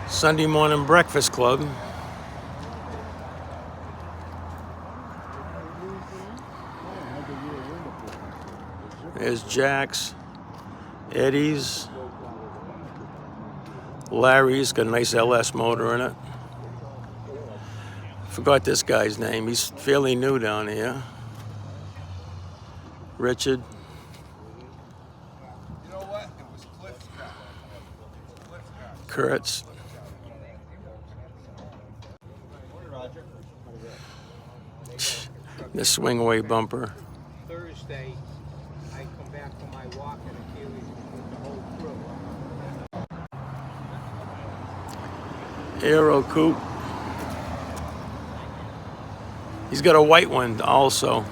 Sunday morning breakfast club. There's Jack's, Eddie's, Larry's, got a nice LS motor in it. Forgot this guy's name. He's fairly new down here. Richard. You know what? It was Cliff's car. Kurtz. The swing away bumper. Thursday, I come back from my walk and Achilles with the whole crew. Aero coupe. He's got a white one also.